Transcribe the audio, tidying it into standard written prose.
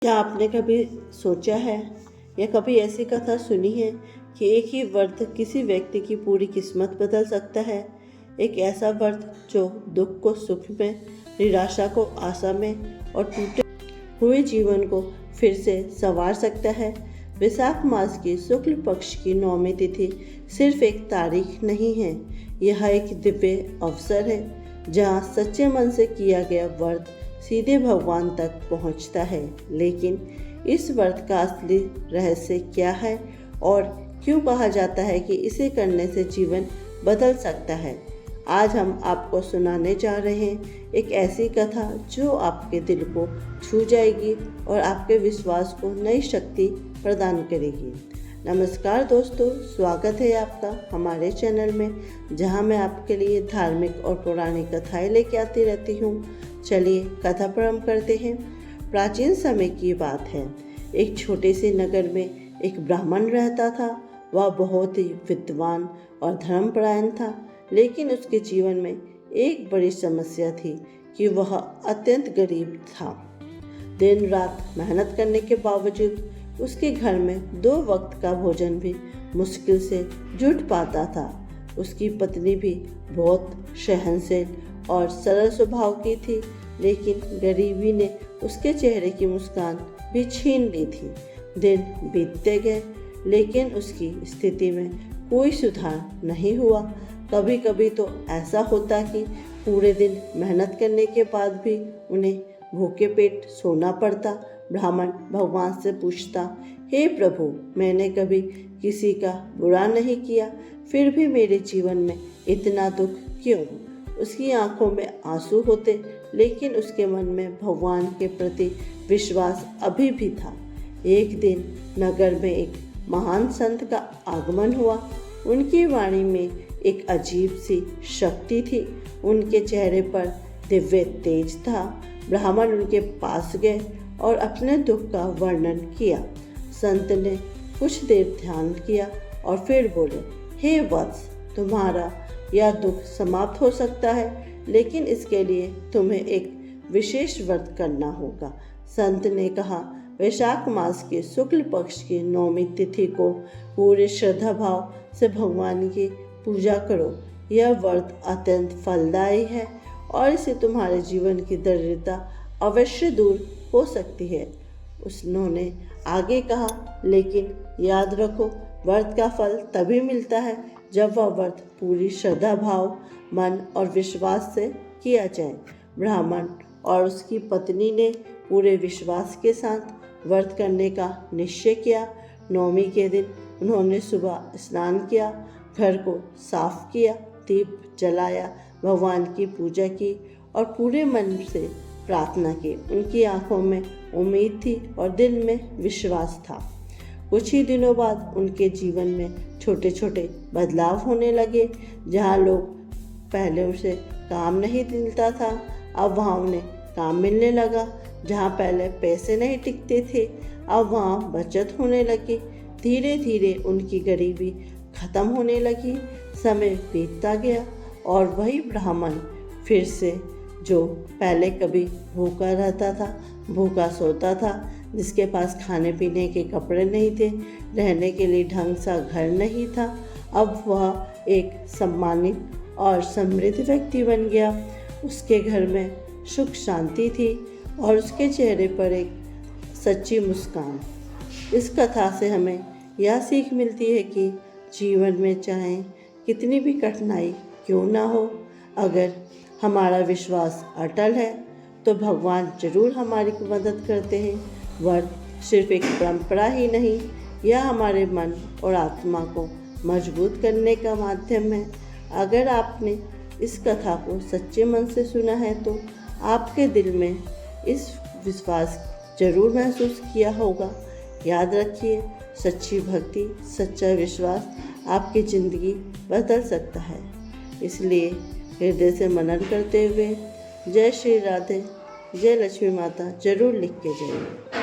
क्या आपने कभी सोचा है या कभी ऐसी कथा सुनी है कि एक ही व्रत किसी व्यक्ति की पूरी किस्मत बदल सकता है। एक ऐसा व्रत जो दुख को सुख में, निराशा को आशा में और टूटे हुए जीवन को फिर से संवार सकता है। वैशाख मास की शुक्ल पक्ष की 9वीं तिथि सिर्फ एक तारीख नहीं है, यह एक दिव्य अवसर है जहाँ सच्चे मन से किया गया व्रत सीधे भगवान तक पहुंचता है। लेकिन इस व्रत का असली रहस्य क्या है और क्यों कहा जाता है कि इसे करने से जीवन बदल सकता है? आज हम आपको सुनाने जा रहे हैं एक ऐसी कथा जो आपके दिल को छू जाएगी और आपके विश्वास को नई शक्ति प्रदान करेगी। नमस्कार दोस्तों, स्वागत है आपका हमारे चैनल में, जहां मैं आपके लिए धार्मिक और पौराणिक कथाएं लेके आती रहती हूँ। चलिए कथा प्रारंभ करते हैं। प्राचीन समय की बात है। एक छोटे से नगर में एक ब्राह्मण रहता था। वह बहुत ही विद्वान और धर्मपरायण था, लेकिन उसके जीवन में एक बड़ी समस्या थी कि वह अत्यंत गरीब था। दिन रात मेहनत करने के बावजूद उसके घर में 2 वक्त का भोजन भी मुश्किल से जुट पाता था। उसकी पत्नी भी बहुत सहनशील और सरल स्वभाव की थी, लेकिन गरीबी ने उसके चेहरे की मुस्कान भी छीन ली थी। दिन बीतते गए, लेकिन उसकी स्थिति में कोई सुधार नहीं हुआ। कभी कभी तो ऐसा होता कि पूरे दिन मेहनत करने के बाद भी उन्हें भूखे पेट सोना पड़ता। ब्राह्मण भगवान से पूछता, हे प्रभु, मैंने कभी किसी का बुरा नहीं किया, फिर भी मेरे जीवन में इतना दुख क्यों? उसकी आंखों में आंसू होते, लेकिन उसके मन में भगवान के प्रति विश्वास अभी भी था। एक दिन नगर में एक महान संत का आगमन हुआ। उनकी वाणी में एक अजीब सी शक्ति थी। उनके चेहरे पर दिव्य तेज था। ब्राह्मण उनके पास गए और अपने दुख का वर्णन किया। संत ने कुछ देर ध्यान किया और फिर बोले, हे वत्स, तुम्हारा यह दुख समाप्त हो सकता है, लेकिन इसके लिए तुम्हें एक विशेष व्रत करना होगा। संत ने कहा, वैशाख मास के शुक्ल पक्ष की 9वीं तिथि को पूरे श्रद्धा भाव से भगवान की पूजा करो। यह व्रत अत्यंत फलदायी है और इससे तुम्हारे जीवन की दरिद्रता अवश्य दूर हो सकती है। उन्होंने आगे कहा, लेकिन याद रखो, व्रत का फल तभी मिलता है जब वह व्रत पूरी श्रद्धा भाव, मन और विश्वास से किया जाए। ब्राह्मण और उसकी पत्नी ने पूरे विश्वास के साथ व्रत करने का निश्चय किया। 9वीं के दिन उन्होंने सुबह स्नान किया, घर को साफ किया, दीप जलाया, भगवान की पूजा की और पूरे मन से प्रार्थना की। उनकी आंखों में उम्मीद थी और दिल में विश्वास था। कुछ ही दिनों बाद उनके जीवन में छोटे छोटे बदलाव होने लगे। जहाँ लोग पहले उसे काम नहीं मिलता था, अब वहाँ उन्हें काम मिलने लगा। जहाँ पहले पैसे नहीं टिकते थे, अब वहाँ बचत होने लगी। धीरे धीरे उनकी गरीबी खत्म होने लगी। समय बीतता गया और वही ब्राह्मण फिर से, जो पहले कभी भूखा रहता था, भूखा सोता था, जिसके पास खाने पीने के कपड़े नहीं थे, रहने के लिए ढंग सा घर नहीं था, अब वह एक सम्मानित और समृद्ध व्यक्ति बन गया। उसके घर में सुख शांति थी और उसके चेहरे पर एक सच्ची मुस्कान। इस कथा से हमें यह सीख मिलती है कि जीवन में चाहे कितनी भी कठिनाई क्यों ना हो, अगर हमारा विश्वास अटल है तो भगवान जरूर हमारी मदद करते हैं। व्रत सिर्फ एक परंपरा ही नहीं, यह हमारे मन और आत्मा को मजबूत करने का माध्यम है। अगर आपने इस कथा को सच्चे मन से सुना है तो आपके दिल में इस विश्वास जरूर महसूस किया होगा। याद रखिए, सच्ची भक्ति, सच्चा विश्वास आपकी ज़िंदगी बदल सकता है। इसलिए हृदय से मनन करते हुए जय श्री राधे, जय लक्ष्मी माता जरूर लिख के जाइए।